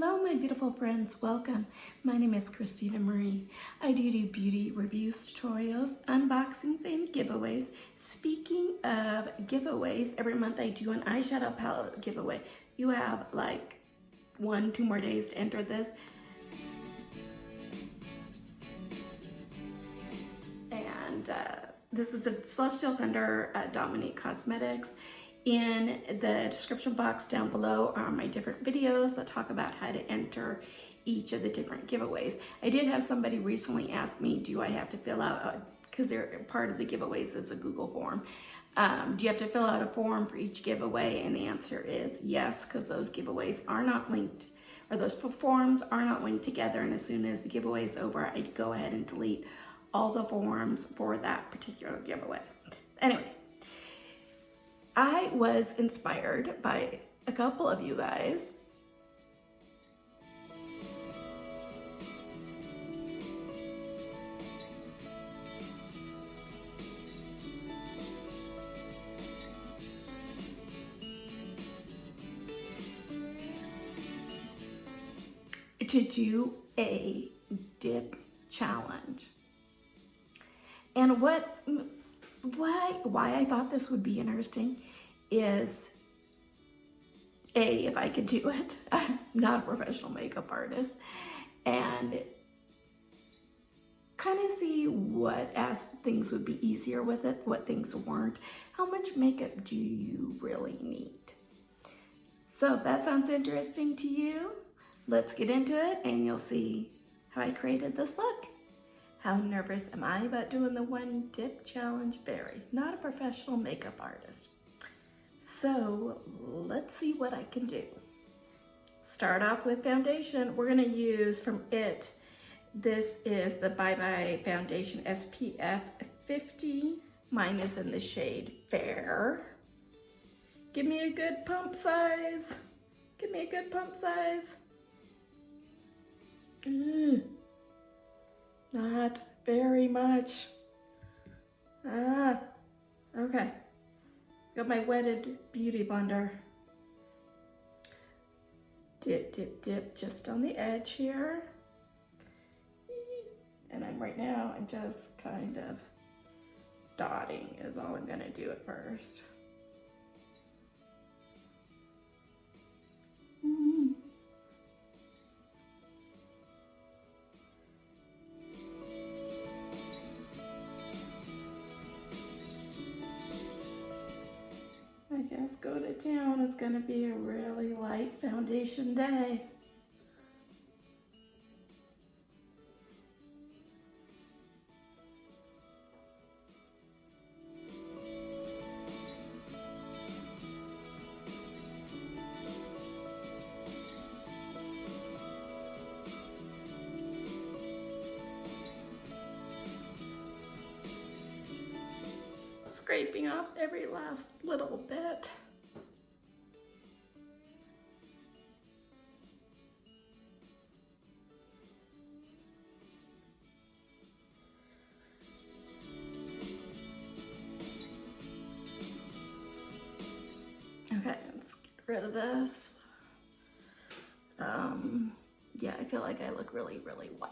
Hello my beautiful friends, welcome. My name is Christina Marie. I do beauty reviews, tutorials, unboxings, and giveaways. Speaking of giveaways, every month I do an eyeshadow palette giveaway. You have like 1-2 more days to enter this. And this is the Celestial Thunder Dominique Cosmetics. In the description box down below are my different videos that talk about how to enter each of the different giveaways. I did have somebody recently ask me, do I have to fill out, because they're part of the giveaways is a Google form. Do you have to fill out a form for each giveaway? And the answer is yes, because those giveaways are not linked, or those forms are not linked together. And as soon as the giveaway is over, I'd go ahead and delete all the forms for that particular giveaway. Anyway, I was inspired by a couple of you guys to do a dip challenge. And why I thought this would be interesting is, if I could do it. I'm not a professional makeup artist, and kind of see what things would be easier with it, what things weren't. How much makeup do you really need? So if that sounds interesting to you, let's get into it and you'll see how I created this look. How nervous am I about doing the one dip challenge? Very. Not a professional makeup artist. So let's see what I can do. Start off with foundation. We're gonna use from IT. This is the Bye Bye Foundation SPF 50. Mine is in the shade Fair. Give me a good pump size. Give me a good pump size. Not very much. Okay. Got my wetted beauty blender. Dip, dip, dip, just on the edge here. And I'm just kind of dotting is all I'm gonna do at first. I guess go to town. It's gonna be a really light foundation day. Scraping off every last little bit. Okay, let's get rid of this. Yeah, I feel like I look really, really white.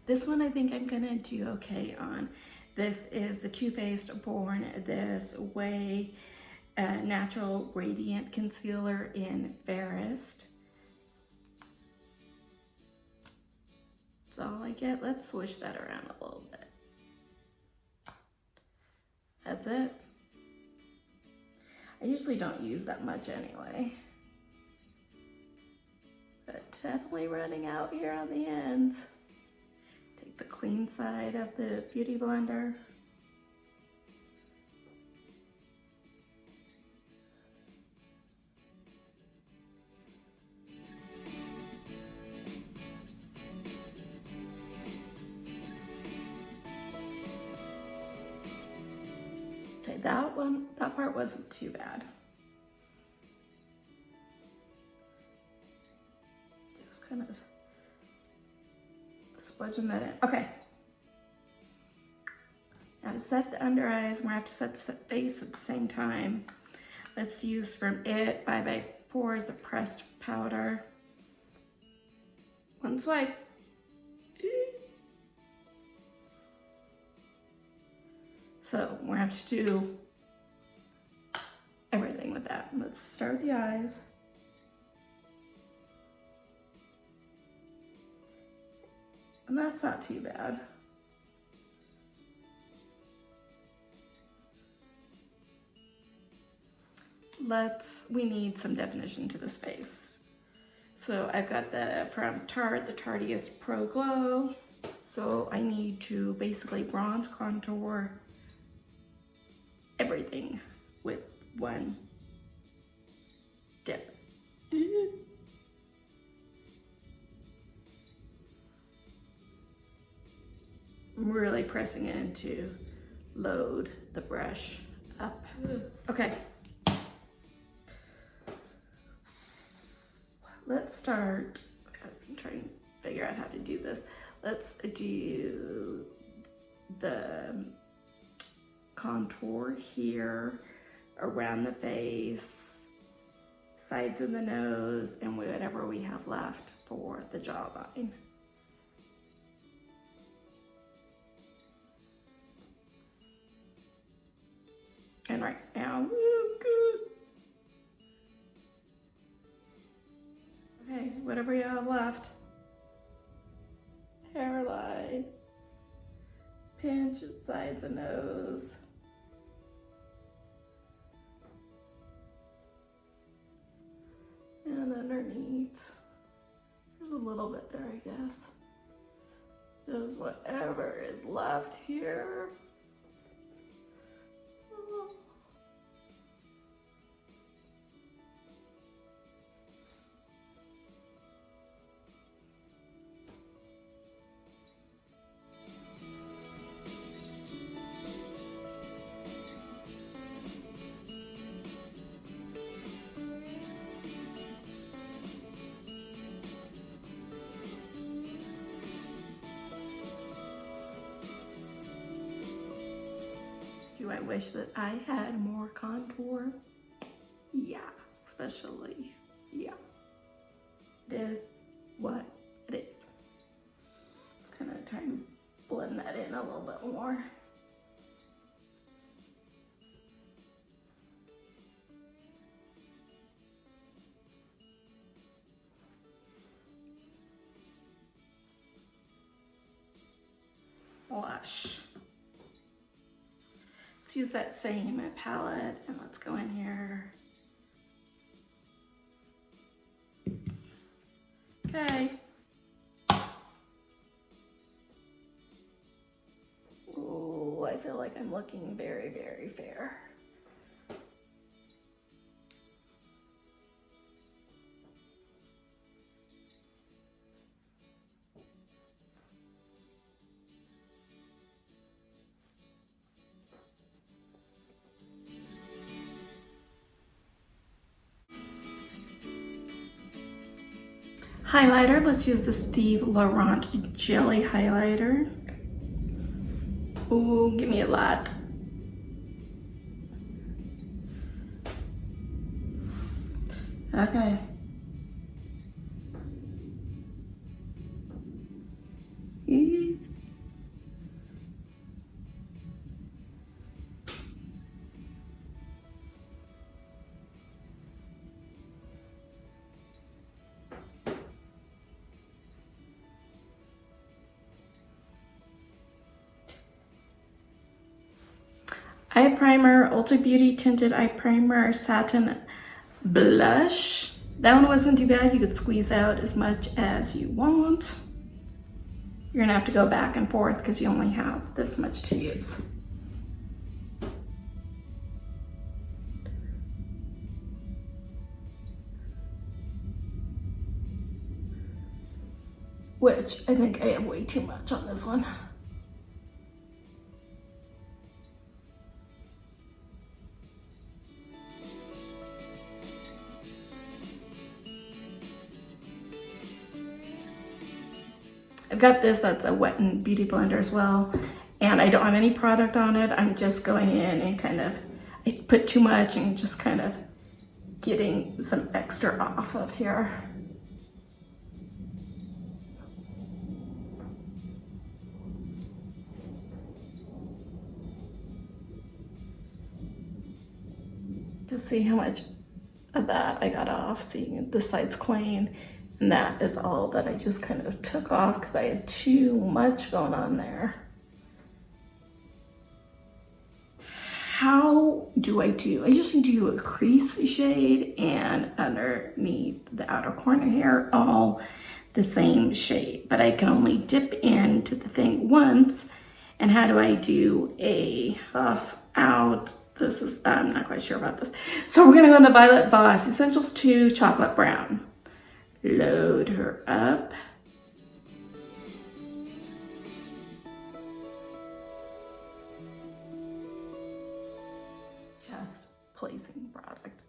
This one I think I'm gonna do okay on. This is the Too Faced Born This Way Natural Radiant Concealer in Fairest. That's all I get. Let's switch that around a little bit. That's it. I usually don't use that much anyway. But definitely running out here on the ends. Take the clean side of the beauty blender. Okay, that part wasn't too bad. Just kind of smudging that in. Okay. Now to set the under eyes, we're gonna have to set the face at the same time. Let's use from It by Pores the pressed powder. One swipe. So we're gonna have to do everything with that. Let's start with the eyes. And that's not too bad. We need some definition to this face. So I've got from Tarte, the Tarteist Pro Glow. So I need to basically bronze contour everything with one dip. I'm really pressing it in to load the brush up. Okay. Let's start. I'm trying to figure out how to do this. Let's do the contour here, around the face, sides of the nose, and whatever we have left for the jawline. And right now, good. Okay, whatever you have left. Hairline, pinch sides of nose. And underneath, there's a little bit there, I guess. Just whatever is left here. Do I wish that I had more contour? Yeah, especially, yeah. It is what it is. Let's kind of try and blend that in a little bit more. Blush. Let's use that same palette and let's go in here. Okay. Ooh, I feel like I'm looking very, very fair. Highlighter, let's use the Laurant Jelly Highlighter. Ooh, give me a lot. Okay. Eye primer, Ulta Beauty Tinted Eye Primer Satin Blush. That one wasn't too bad. You could squeeze out as much as you want. You're gonna have to go back and forth because you only have this much to use. Which I think I have way too much on this one. I've got this, that's a wet and beauty blender as well. and I don't have any product on it. I'm just going in and kind of, I put too much and just kind of getting some extra off of here. To see how much of that I got off. See, this side's clean, and that is all that I just kind of took off because I had too much going on there. How do I do? I usually do a crease shade and underneath the outer corner here, all the same shade, but I can only dip into the thing once. And how do I do a buff out? This is, I'm not quite sure about this. So we're gonna go into Violet Voss Essentials 2 Chocolate Brown. Load her up. Just placing product.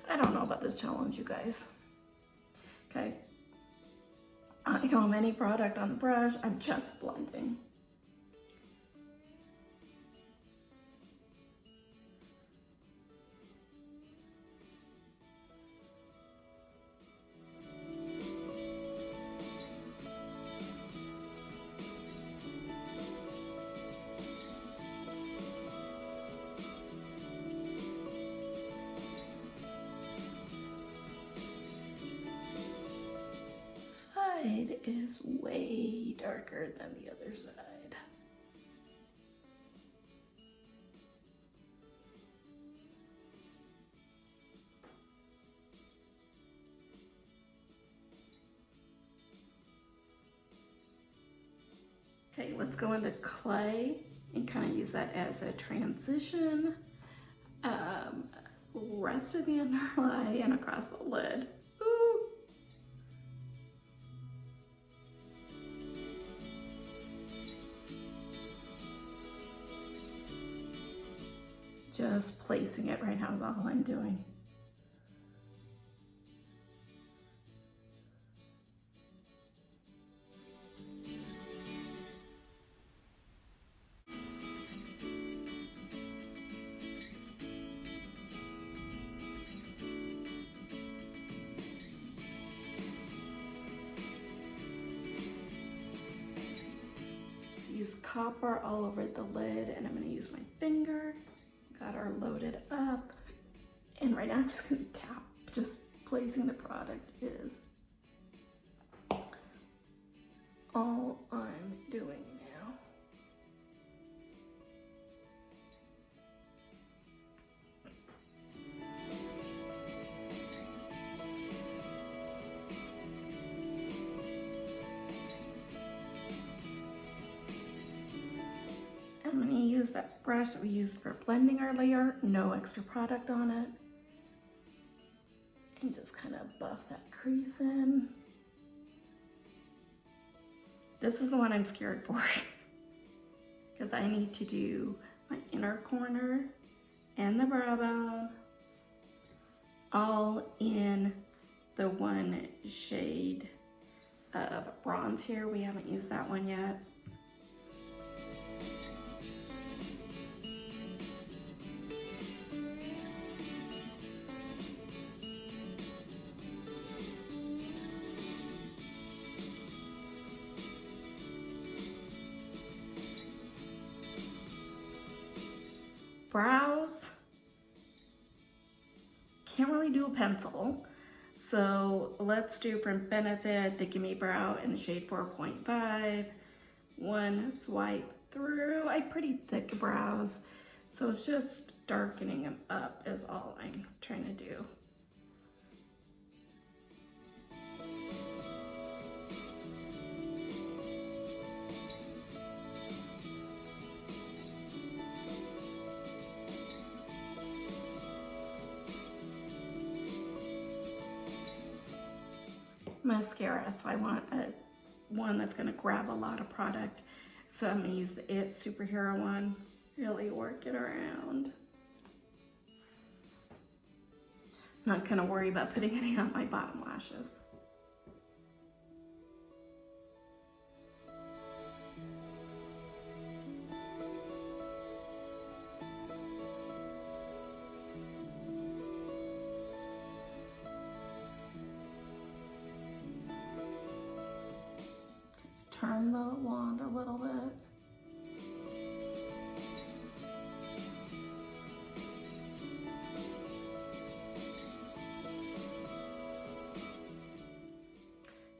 I don't know about this challenge, you guys. Okay. I don't have any product on the brush. I'm just blending. Is way darker than the other side. Okay, let's go into clay and kind of use that as a transition. Rest of the underlay and across the lid. Just placing it right now is all I'm doing. Use copper all over the lid, and I'm going to use my finger. Got her loaded up, and right now I'm just going to tap. Just placing the product is all I'm doing now. I'm going to use that brush that we used for blending earlier, no extra product on it, and just kind of buff that crease in. This is the one I'm scared for because I need to do my inner corner and the brow bone all in the one shade of bronze here. We haven't used that one yet. Brows, can't really do a pencil, so let's do from Benefit the Gimme Brow in the shade 4.5. One swipe through. I have pretty thick brows, so it's just darkening them up is all I'm trying to do. mascara. So I want one that's gonna grab a lot of product. So I'm gonna use the It Superhero one. Really work it around. Not gonna worry about putting any on my bottom lashes. Turn the wand a little bit.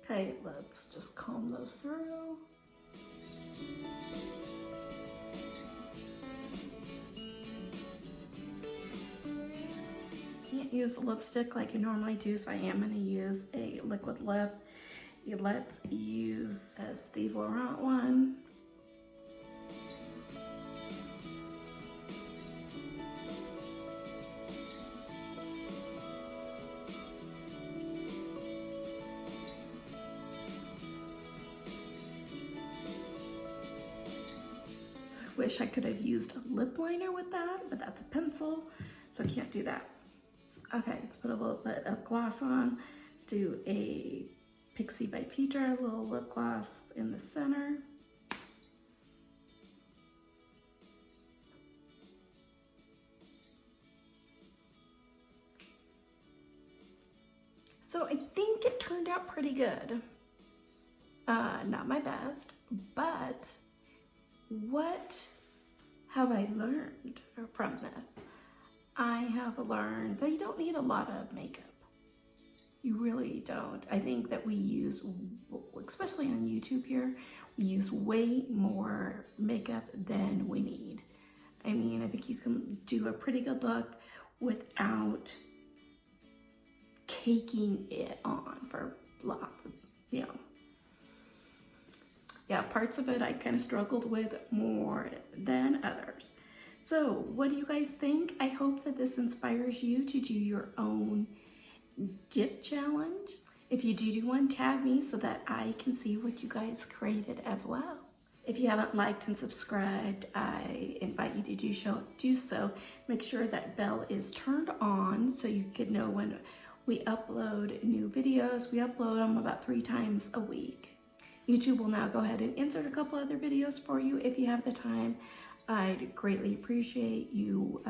Okay, let's just comb those through. Can't use lipstick like you normally do, so I am going to use a liquid lip. Let's use a Steve Laurant one. I wish I could have used a lip liner with that, but that's a pencil, so I can't do that. Okay, let's put a little bit of gloss on. Let's do a PIXI by Petra, a little lip gloss in the center. So I think it turned out pretty good. Not my best, but what have I learned from this? I have learned that you don't need a lot of makeup. You really don't. I think that we use, especially on YouTube here, we use way more makeup than we need. I mean, I think you can do a pretty good look without caking it on for lots of, yeah, parts of it I kind of struggled with more than others. So what do you guys think? I hope that this inspires you to do your own dip challenge. If you do one, tag me so that I can see what you guys created as well. If you haven't liked and subscribed, I invite you to do so. Make sure that bell is turned on so you can know when we upload new videos. We upload them about 3 times a week. YouTube will now go ahead and insert a couple other videos for you if you have the time. I'd greatly appreciate you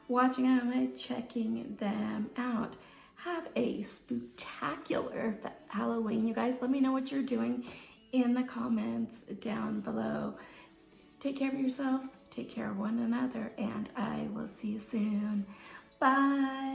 watching them and checking them out. Have a spectacular Halloween, you guys. Let me know what you're doing in the comments down below. Take care of yourselves, take care of one another, and I will see you soon. Bye.